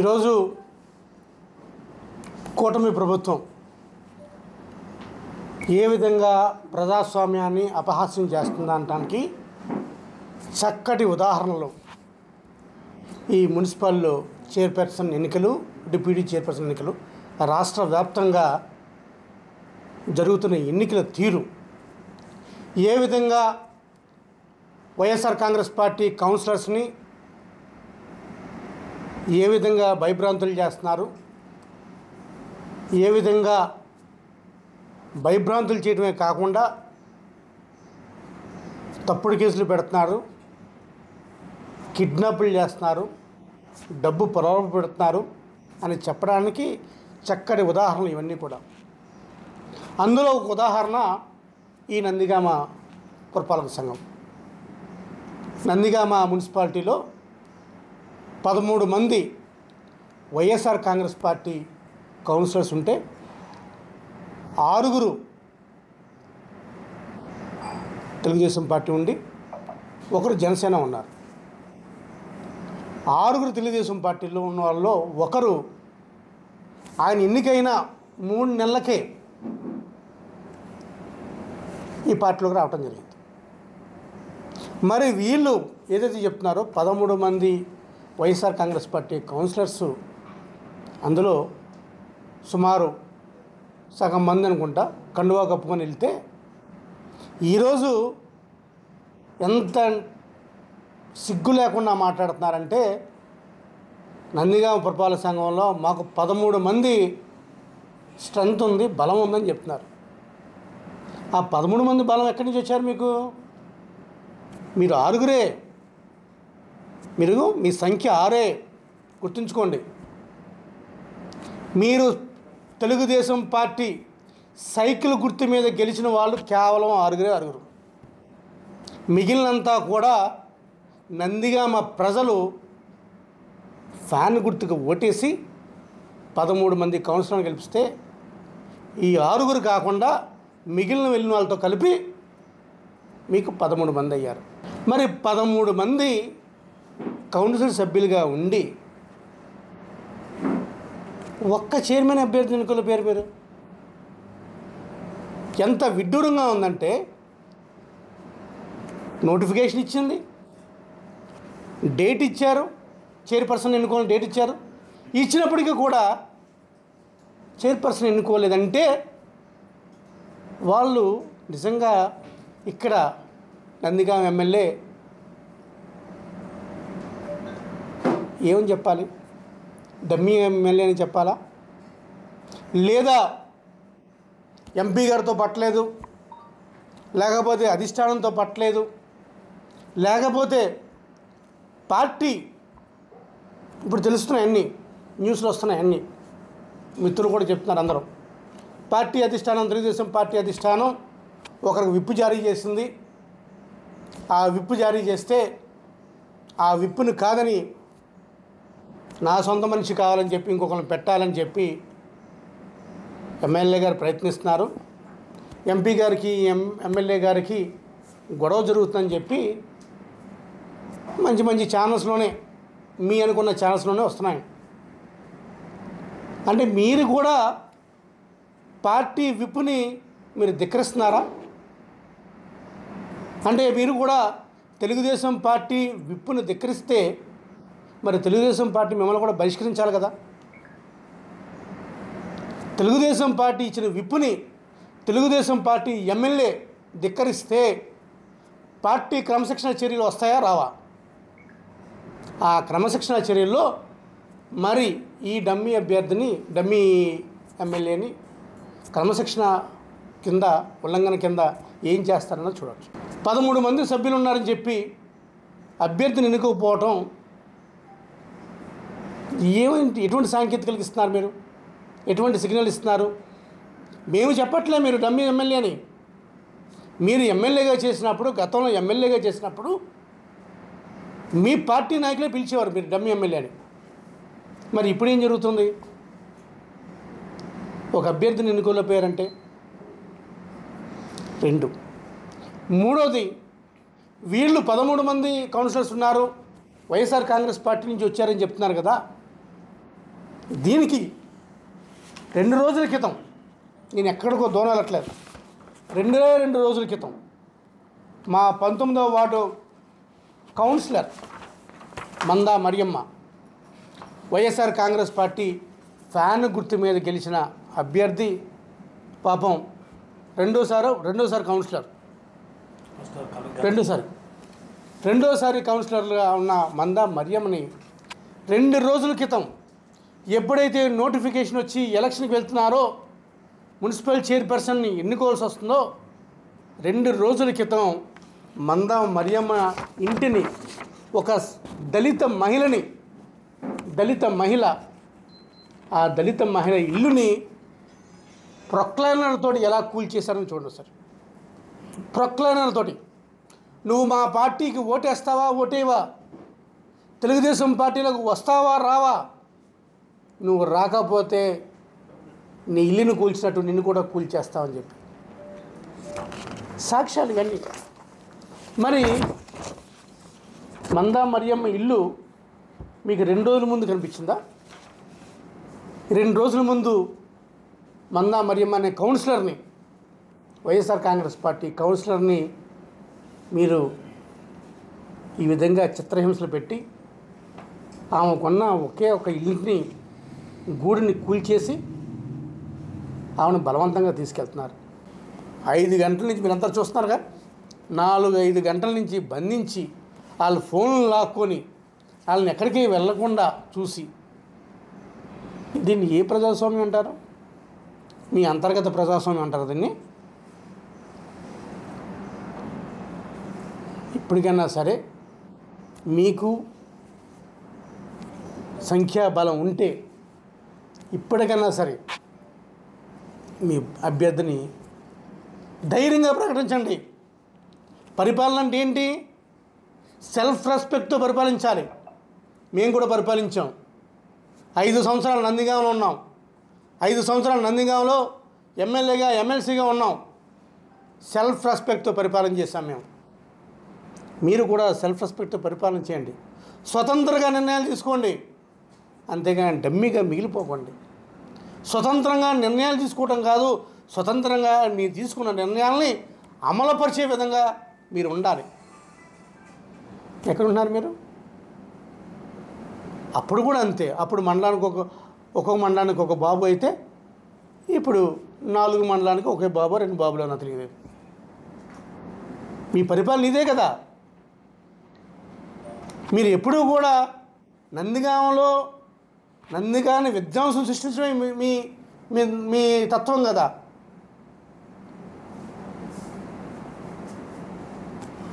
ఈరోజు కూటమి ప్రభుత్వం ఏ విధంగా ప్రజాస్వామ్యాన్ని అపహాస్యం చేస్తుందనడానికి చక్కటి ఉదాహరణలు ఈ మున్సిపల్ చైర్పర్సన్ ఎన్నికలు, డిప్యూటీ చైర్పర్సన్ ఎన్నికలు, రాష్ట్ర వ్యాప్తంగా జరుగుతున్న ఎన్నికల తీరు, ఏ విధంగా వైఎస్ఆర్ కాంగ్రెస్ పార్టీ కౌన్సిలర్స్ని ఏ విధంగా భయభ్రాంతులు చేస్తున్నారు, ఏ విధంగా భయభ్రాంతులు చేయడమే కాకుండా తప్పుడు కేసులు పెడుతున్నారు, కిడ్నాపులు చేస్తున్నారు, డబ్బు పొరవ పెడుతున్నారు అని చెప్పడానికి చక్కటి ఉదాహరణలు ఇవన్నీ కూడా. అందులో ఒక ఉదాహరణ ఈ నందిగామ పురపాలక సంఘం. నందిగామ మున్సిపాలిటీలో 13 మంది వైఎస్ఆర్ కాంగ్రెస్ పార్టీ కౌన్సిలర్స్ ఉంటే 6 తెలుగుదేశం పార్టీ ఉండి 1 జనసేన ఉన్నారు. 6 తెలుగుదేశం పార్టీలో ఉన్న వాళ్ళలో ఒకరు ఆయన ఎన్నికైన 3 నెలలకే ఈ పార్టీలోకి రావటం జరిగింది. మరి వీళ్ళు ఏదైతే చెప్తున్నారో 13 మంది వైఎస్ఆర్ కాంగ్రెస్ పార్టీ కౌన్సిలర్స్, అందులో సుమారు సగం మంది అనుకుంటా కండువా కప్పుకొని వెళ్తే ఈరోజు ఎంత సిగ్గు లేకుండా మాట్లాడుతున్నారంటే, నందిగామ పురపాలక సంఘంలో మాకు 13 మంది స్ట్రెంత్ ఉంది, బలం ఉందని చెప్తున్నారు. ఆ 13 మంది బలం ఎక్కడి నుంచి వచ్చారు? మీరు 6 మీ సంఖ్య 6 గుర్తుంచుకోండి. మీరు తెలుగుదేశం పార్టీ సైకిల్ గుర్తు మీద గెలిచిన వాళ్ళు కేవలం 6. మిగిలినంతా కూడా నందిగామ ప్రజలు ఫ్యాన్ గుర్తుకు ఓటేసి 13 మంది కౌన్సిలర్లు గెలిపిస్తే ఈ 6 కాకుండా మిగిలిన వెళ్ళిన వాళ్ళతో కలిపి మీకు 13 మంది అయ్యారు. మరి 13 మంది కౌన్సిల్ సభ్యులుగా ఉండి ఒక్క చైర్మన్ అభ్యర్థి ఎన్నికల పేరు ఎంత విడ్డూరంగా ఉందంటే, నోటిఫికేషన్ ఇచ్చింది, డేట్ ఇచ్చారు, చైర్పర్సన్ ఎన్నుకోవాలని డేట్ ఇచ్చారు, ఇచ్చినప్పటికీ కూడా చైర్పర్సన్ ఎన్నుకోలేదంటే వాళ్ళు నిజంగా ఇక్కడ నందిగామ ఎమ్మెల్యే ఏమని చెప్పాలి? డమ్మీ ఎమ్మెల్యే అని చెప్పాలా? లేదా ఎంపీ గారితో పట్టలేదు, లేకపోతే అధిష్టానంతో పట్టలేదు, లేకపోతే పార్టీ ఇప్పుడు తెలుస్తున్నాయి, అన్నీ న్యూస్లో వస్తున్నాయి, అన్నీ మిత్రులు కూడా చెప్తున్నారు అందరూ. పార్టీ అధిష్టానం, తెలుగుదేశం పార్టీ అధిష్టానం ఒకరికి విప్పు జారీ చేసింది. ఆ విప్పు జారీ చేస్తే ఆ విప్పును కాదని నా సొంత మనిషి కావాలని చెప్పి ఇంకొకరిని పెట్టాలని చెప్పి ఎమ్మెల్యే గారు ప్రయత్నిస్తున్నారు. ఎంపీ గారికి ఎమ్మెల్యే గారికి గొడవ జరుగుతుందని చెప్పి మంచి మంచి ఛానల్స్లోనే, మీ అనుకున్న ఛానల్స్లోనే వస్తున్నాయి. అంటే మీరు కూడా పార్టీ విప్పుని మీరు ధిక్కరిస్తున్నారా? అంటే మీరు కూడా తెలుగుదేశం పార్టీ విప్పుని ధిక్కరిస్తే మరి తెలుగుదేశం పార్టీ మిమ్మల్ని కూడా బహిష్కరించాలి కదా. తెలుగుదేశం పార్టీ ఇచ్చిన విప్పుని తెలుగుదేశం పార్టీ ఎమ్మెల్యే ధిక్కరిస్తే పార్టీ క్రమశిక్షణ చర్యలు వస్తాయా, రావా? ఆ క్రమశిక్షణ చర్యల్లో మరి ఈ డమ్మీ అభ్యర్థిని, డమ్మీ ఎమ్మెల్యేని క్రమశిక్షణ కింద, ఉల్లంఘన కింద ఏం చేస్తారన్నది చూడవచ్చు. 13 మంది సభ్యులు ఉన్నారని చెప్పి అభ్యర్థిని ఎన్నుకోకపోవటం ఎటువంటి సాంకేతికలు ఇస్తున్నారు? మీరు ఎటువంటి సిగ్నల్ ఇస్తున్నారు? మేము చెప్పట్లే మీరు డమ్మీ ఎమ్మెల్యే అని. మీరు ఎమ్మెల్యేగా చేసినప్పుడు, గతంలో ఎమ్మెల్యేగా చేసినప్పుడు మీ పార్టీ నాయకులే పిలిచేవారు మీరు డమ్మీ ఎమ్మెల్యే అని. మరి ఇప్పుడు ఏం జరుగుతుంది? ఒక అభ్యర్థిని ఎన్నుకోలేకపోయారంటే 2. మూడోది, వీళ్ళు 13 మంది కౌన్సిలర్స్ ఉన్నారు, వైఎస్ఆర్ కాంగ్రెస్ పార్టీ నుంచి వచ్చారని చెప్తున్నారు కదా. దీనికి 2 రోజుల క్రితం, నేను ఎక్కడికో దూరాలట్లేదు, 2 రోజుల క్రితం మా 19వ వార్డు కౌన్సిలర్ మందా మరియమ్మ, వైఎస్ఆర్ కాంగ్రెస్ పార్టీ ఫ్యాన్ గుర్తు మీద గెలిచిన అభ్యర్థి, పాపం రెండోసారి కౌన్సిలర్, రెండోసారి కౌన్సిలర్గా ఉన్న మందా మరియమ్మని 2 రోజుల క్రితం ఎప్పుడైతే నోటిఫికేషన్ వచ్చి ఎలక్షన్కి వెళ్తున్నారో, మున్సిపల్ చైర్పర్సన్ని ఎన్నుకోవాల్సి వస్తుందో, 2 రోజుల క్రితం మందా మరియమ్మ ఇంటిని ఒక దళిత మహిళ ఇల్లుని ప్రొక్లైనర్ తోటి ఎలా కూల్చేశారని చూడండి సార్. ప్రొక్లైనర్ తోటి, నువ్వు మా పార్టీకి ఓటేస్తావా ఓటేవా, తెలుగుదేశం పార్టీలకు వస్తావా రావా, నువ్వు రాకపోతే నీ ఇల్లుని కూల్చినట్టు నిన్ను కూడా కూల్చేస్తావని చెప్పి సాక్ష్యాలు ఇవన్నీ. మరి మందా మరియమ్మ ఇల్లు మీకు 2 రోజుల ముందు కనిపించిందా? 2 రోజుల ముందు మందా మరియమ్మ అనే కౌన్సిలర్ని, వైఎస్ఆర్ కాంగ్రెస్ పార్టీ కౌన్సిలర్ని మీరు ఈ విధంగా చిత్రహింసలు పెట్టి ఆమెకున్న ఒకే ఒక ఇంటిని, గూడిని కూల్చేసి ఆమెను బలవంతంగా తీసుకెళ్తున్నారు. 5 గంటల నుంచి మీరంతా చూస్తున్నారుగా, 4-5 గంటల నుంచి బంధించి వాళ్ళ ఫోన్లు లాక్కొని వాళ్ళని ఎక్కడికి వెళ్ళకుండా చూసి, దీన్ని ఏ ప్రజాస్వామ్యం అంటారు? మీ అంతర్గత ప్రజాస్వామ్యం అంటారు దీన్ని. ఇప్పటికైనా సరే మీకు సంఖ్యాబలం ఉంటే ఇప్పటికైనా సరే మీ అభ్యర్థిని ధైర్యంగా ప్రకటించండి. పరిపాలన అంటే ఏంటి? సెల్ఫ్ రెస్పెక్ట్తో పరిపాలించాలి. మేము కూడా పరిపాలించాం. 5 సంవత్సరాలు నందిగాంలో ఉన్నాం. 5 సంవత్సరాలు నందిగాంలో ఎమ్మెల్యేగా, ఎమ్మెల్సీగా ఉన్నాం. సెల్ఫ్ రెస్పెక్ట్తో పరిపాలన చేశాం మేము. మీరు కూడా సెల్ఫ్ రెస్పెక్ట్తో పరిపాలన చేయండి. స్వతంత్రంగా నిర్ణయాలు తీసుకోండి, అంతేగాని డమ్మీగా మిగిలిపోకండి. స్వతంత్రంగా నిర్ణయాలు తీసుకోవటం కాదు, స్వతంత్రంగా మీరు తీసుకున్న నిర్ణయాలని అమలుపరిచే విధంగా మీరు ఉండాలి. ఎక్కడున్నారు మీరు? అప్పుడు కూడా అంతే. అప్పుడు మండలానికి ఒక్కొక్క మండలానికి ఒక బాబు అయితే, ఇప్పుడు 4 మండలానికి ఒకే బాబు, 2 బాబులు అన్న తెలియదు. మీ పరిపాలన ఇదే కదా. మీరు ఎప్పుడూ కూడా నందిగాని విధ్వంసం సృష్టించడమే మీ మీ మీ తత్వం కదా.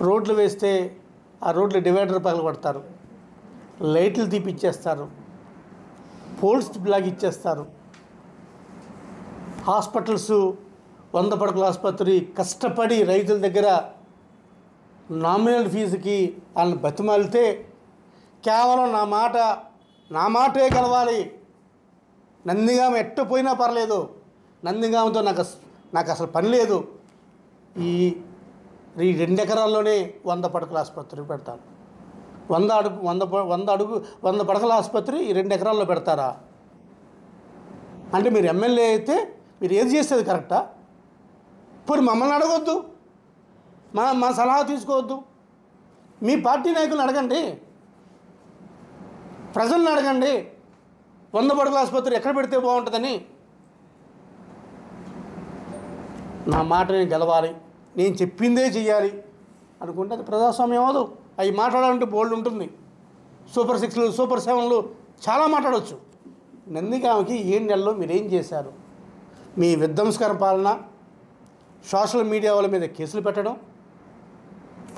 రోడ్లు వేస్తే ఆ రోడ్లు డివైడర్ పగలగొడతారు, లైట్లు తీపిచ్చేస్తారు, పోల్స్ బ్లాక్ ఇచ్చేస్తారు. హాస్పిటల్స్ 100 పడకల ఆసుపత్రి కష్టపడి రైతుల దగ్గర నామినల్ ఫీజుకి వాళ్ళని బతిమాలితే, కేవలం నా మాటే గెలవాలి, నందిగామ ఎట్టపోయినా పర్లేదు, నందిగామతో నాకు అసలు పని లేదు, ఈ 2 ఎకరాల్లోనే 100 పడకల ఆసుపత్రి పెడతాను. 100 పడకల ఆసుపత్రి ఈ 2 ఎకరాల్లో పెడతారా? అంటే మీరు ఎమ్మెల్యే అయితే మీరు ఏది చేసేది కరెక్టా? పోనీ మమ్మల్ని అడగొద్దు, మా సలహా తీసుకోవద్దు. మీ పార్టీ నాయకులను అడగండి, ప్రజలను అడగండి, 100 పడకల ఆసుపత్రి ఎక్కడ పెడితే బాగుంటుందని. నా మాటని గెలవాలి, నేను చెప్పిందే చెయ్యాలి అనుకుంటే అది ప్రజాస్వామ్యం అవ్వదు. అవి మాట్లాడాలంటే బోల్డ్ ఉంటుంది. సూపర్ 6లు, సూపర్ 7లు చాలా మాట్లాడవచ్చు. నందిగామకి 7 నెలల్లో మీరేం చేశారు? మీ విధ్వంసకర పాలన, సోషల్ మీడియా వాళ్ళ మీద కేసులు పెట్టడం,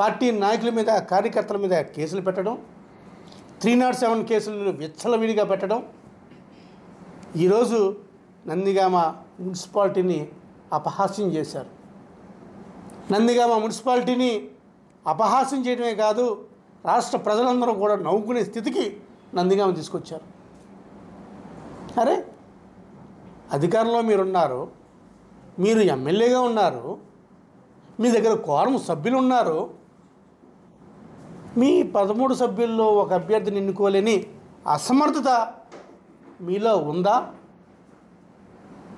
పార్టీ నాయకుల మీద, కార్యకర్తల మీద కేసులు పెట్టడం, 307 కేసులను విచ్చలవిడిగా పెట్టడం. ఈరోజు నందిగామ మున్సిపాలిటీని అపహాస్యం చేశారు. నందిగామ మున్సిపాలిటీని అపహాస్యం చేయడమే కాదు, రాష్ట్ర ప్రజలందరూ కూడా నవ్వుకునే స్థితికి నందిగామ తీసుకొచ్చారు. అరే, అధికారంలో మీరున్నారు, మీరు ఎమ్మెల్యేగా ఉన్నారు, మీ దగ్గర కోరం సభ్యులు ఉన్నారు, మీ 13 సభ్యుల్లో ఒక అభ్యర్థిని ఎన్నుకోలేని అసమర్థత మీలో ఉందా?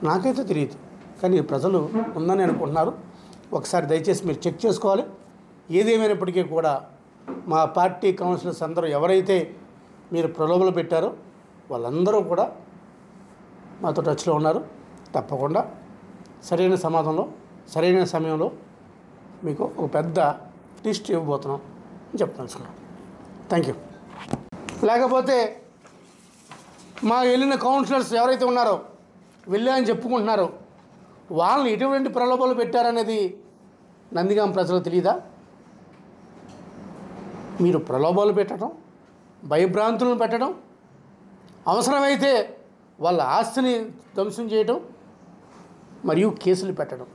నాకైతే తెలియదు, కానీ ప్రజలు ఉందని అనుకుంటున్నారు. ఒకసారి దయచేసి మీరు చెక్ చేసుకోవాలి. ఏదేమైనప్పటికీ కూడా మా పార్టీ కౌన్సిలర్స్ అందరూ ఎవరైతే మీరు ప్రలోభలు పెట్టారో వాళ్ళందరూ కూడా మాతో టచ్లో ఉన్నారు. తప్పకుండా సరైన సమాధానంలో సరైన సమయంలో మీకు ఒక పెద్ద లిస్ట్ ఇవ్వబోతున్నాం అని చెప్తాను. Thank you. లేకపోతే మా వెళ్ళిన కౌన్సిలర్స్ ఎవరైతే ఉన్నారో వెళ్ళాయని చెప్పుకుంటున్నారో వాళ్ళని ఎటువంటి ప్రలోభాలు పెట్టారనేది నందిగాం ప్రజలకు తెలియదా? మీరు ప్రలోభాలు పెట్టడం, భయభ్రాంతులను పెట్టడం, అవసరమైతే వాళ్ళ ఆస్తిని ధ్వంసం చేయడం మరియు కేసులు పెట్టడం.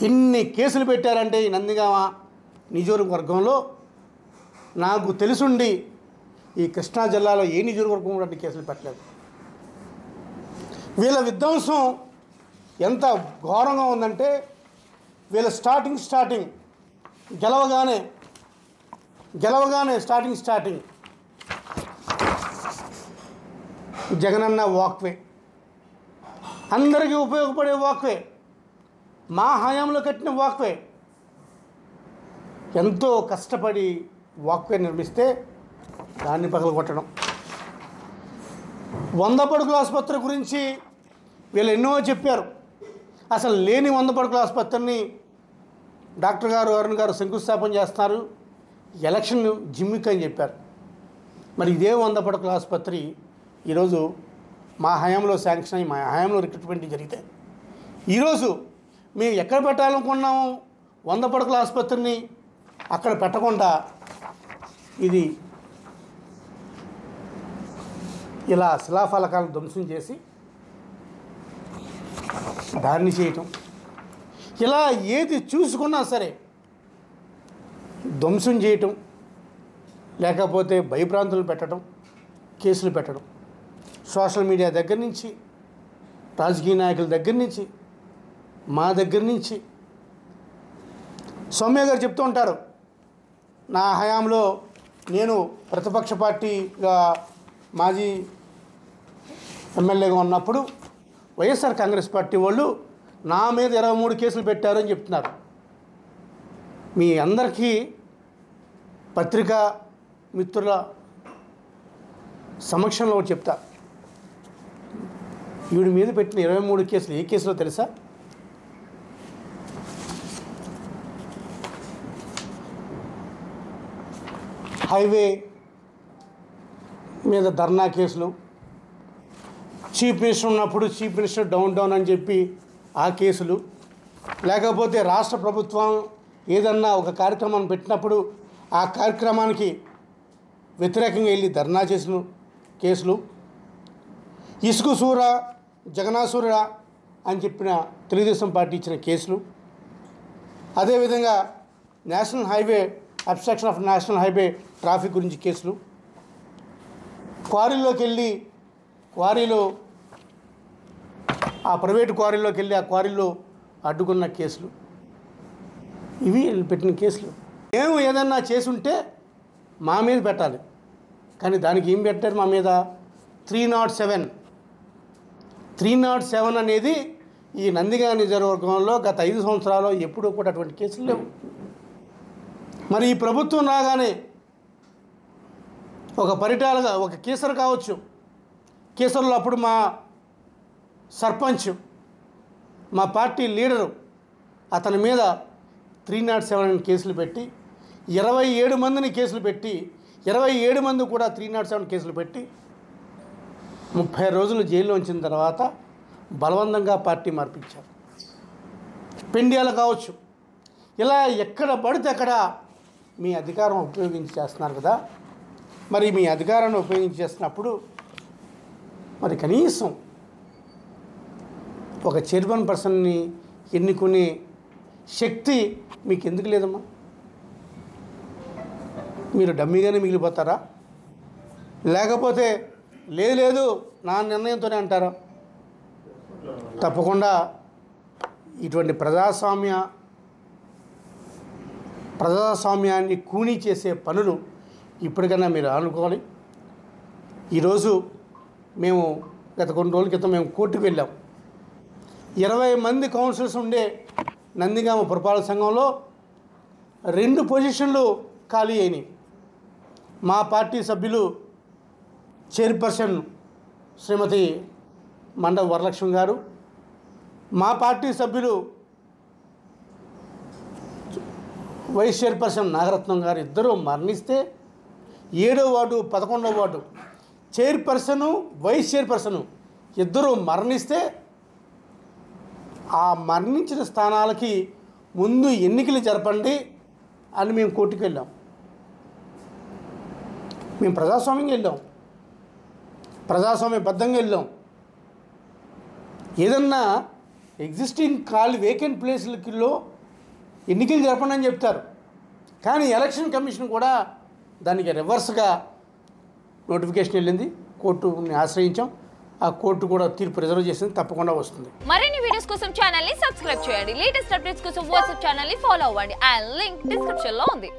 ఇన్ని కేసులు పెట్టారంటే ఈ నందిగామ నియోజకవర్గంలో నాకు తెలుసుండి ఈ కృష్ణా జిల్లాలో ఏ నియోజకవర్గం కూడా కేసులు పెట్టలేదు. వీళ్ళ విధ్వంసం ఎంత ఘోరంగా ఉందంటే వీళ్ళ స్టార్టింగ్ గెలవగానే స్టార్టింగ్ జగనన్న వాక్వే, అందరికీ ఉపయోగపడే వాక్వే, మా హయాంలో కట్టిన వాక్వే. ఎంతో కష్టపడి వాక్వే నిర్మిస్తే దాన్ని పగలగొట్టడం. 100 పడుకుల ఆసుపత్రి గురించి వీళ్ళు ఎన్నో చెప్పారు. అసలు లేని 100 పడుకుల ఆసుపత్రిని డాక్టర్ గారు అరుణ్ గారు శంకుస్థాపన చేస్తున్నారు, ఎలక్షన్ జిమ్మిక్ అని చెప్పారు. మరి ఇదే 100 పడుకుల ఆసుపత్రి ఈరోజు మా హయాంలో శాంక్షన్ అయ్యి మా హయాంలో రిక్రూట్మెంట్ జరిగితే ఈరోజు మేము ఎక్కడ పెట్టాలనుకున్నాము 100 పడుకుల ఆసుపత్రిని అక్కడ పెట్టకుండా ఇది ఇలా శిలాఫలకాలను ధ్వంసం చేసి దాన్ని చేయటం, ఇలా ఏది చూసుకున్నా సరే ధ్వంసం చేయటం, లేకపోతే భయభ్రాంతులు పెట్టడం, కేసులు పెట్టడం. సోషల్ మీడియా దగ్గర నుంచి, రాజకీయ నాయకుల దగ్గర నుంచి, మా దగ్గర నుంచి. సౌమ్య గారు చెప్తూ ఉంటారు, నా హయాంలో నేను ప్రతిపక్ష పార్టీగా మాజీ ఎమ్మెల్యేగా ఉన్నప్పుడు వైఎస్ఆర్ కాంగ్రెస్ పార్టీ వాళ్ళు నా మీద 23 కేసులు పెట్టారని చెప్తున్నారు. మీ అందరికీ పత్రికా మిత్రుల సమక్షంలో చెప్తా, వీడి మీద పెట్టిన 23 కేసులు ఏ కేసులో తెలుసా? హైవే మీద ధర్నా కేసులు, చీఫ్ మినిస్టర్ ఉన్నప్పుడు చీఫ్ మినిస్టర్ డౌన్ అని చెప్పి ఆ కేసులు, లేకపోతే రాష్ట్ర ప్రభుత్వం ఏదన్నా ఒక కార్యక్రమాన్ని పెట్టినప్పుడు ఆ కార్యక్రమానికి వ్యతిరేకంగా వెళ్ళి ధర్నా చేసిన కేసులు, ఇసుక సూర జగనాసుర అని చెప్పిన తెలుగుదేశం పార్టీ ఇచ్చిన కేసులు, అదేవిధంగా national highway abstraction of national highway traffic గురించి కేసులు, క్వారీలో ఆ ప్రైవేటు క్వారీలోకి వెళ్ళి ఆ క్వారీలో అడ్డుకున్న కేసులు, ఇవి పెట్టిన కేసులు. మేము ఏదన్నా చేసుంటే మా మీద పెట్టాలి, కానీ దానికి ఏం పెట్టారు మా మీద? 307 అనేది ఈ నందిగామ నియోజకవర్గంలో గత 5 సంవత్సరాలు ఎప్పుడూ కూడా అటువంటి కేసులు లేవు. మరి ఈ ప్రభుత్వం రాగానే ఒక పరిటాలుగా ఒక కేసర్ కావచ్చు, కేసర్లో అప్పుడు మా సర్పంచ్ మా పార్టీ లీడరు అతని మీద 307 కేసులు పెట్టి 27 మందిని కేసులు పెట్టి 27 మంది కూడా 307 కేసులు పెట్టి 30 రోజులు జైల్లో ఉంచిన తర్వాత బలవంతంగా పార్టీ మార్పించారు. పెండ్యాలు కావచ్చు, ఇలా ఎక్కడ పడితే అక్కడ మీ అధికారం ఉపయోగించి చేస్తున్నారు కదా. మరి మీ అధికారాన్ని ఉపయోగించి చేస్తున్నప్పుడు మరి కనీసం ఒక చైర్మన్ పర్సన్ని ఎన్నుకునే శక్తి మీకు ఎందుకు లేదమ్మా? మీరు డమ్మీగానే మిగిలిపోతారా? లేకపోతే లేదు నా నిర్ణయంతోనే అంటారా? తప్పకుండా ఇటువంటి ప్రజాస్వామ్యాన్ని కూనీ చేసే పనులు ఇప్పటికైనా మీరు అనుకోవాలి. ఈరోజు మేము గత కొన్ని రోజుల క్రితం మేము కోర్టుకు వెళ్ళాం. 20 మంది కౌన్సిలర్స్ ఉండే నందిగామ పురపాలక సంఘంలో 2 పొజిషన్లు ఖాళీ అయినాయి. మా పార్టీ సభ్యులు చైర్పర్సన్ శ్రీమతి మండవ వరలక్ష్మి గారు, మా పార్టీ సభ్యులు వైస్ చైర్పర్సన్ నాగరత్నం గారు ఇద్దరూ మరణిస్తే 7వ వార్డు 11వ వార్డు చైర్పర్సను వైస్ చైర్పర్సను ఇద్దరూ మరణిస్తే ఆ మరణించిన స్థానాలకి ముందు ఎన్నికలు జరపండి అని మేము కోర్టుకు వెళ్ళాం. మేము ప్రజాస్వామ్యంగా వెళ్ళాం, ప్రజాస్వామ్యబద్ధంగా వెళ్ళాం. ఏదన్నా ఎగ్జిస్టింగ్ వేకెంట్ ప్లేసులలో ఎన్నికలు జరపండి అని చెప్తారు. కానీ ఎలక్షన్ కమిషన్ కూడా దానికి రివర్స్గా నోటిఫికేషన్ వెళ్ళింది. కోర్టుని ఆశ్రయించాం. ఆ కోర్టు కూడా తీర్పు రిజర్వ్ చేసింది, తప్పకుండా వస్తుంది. మరిన్ని వీడియోస్ కోసం ఛానల్ ని సబ్స్క్రైబ్ చేయండి. లేటెస్ట్ అప్డేట్స్ కోసం వాట్సాప్ ఛానల్ ని ఫాలో అవ్వండి. ఆ లింక్ డిస్క్రిప్షన్ లో ఉంది.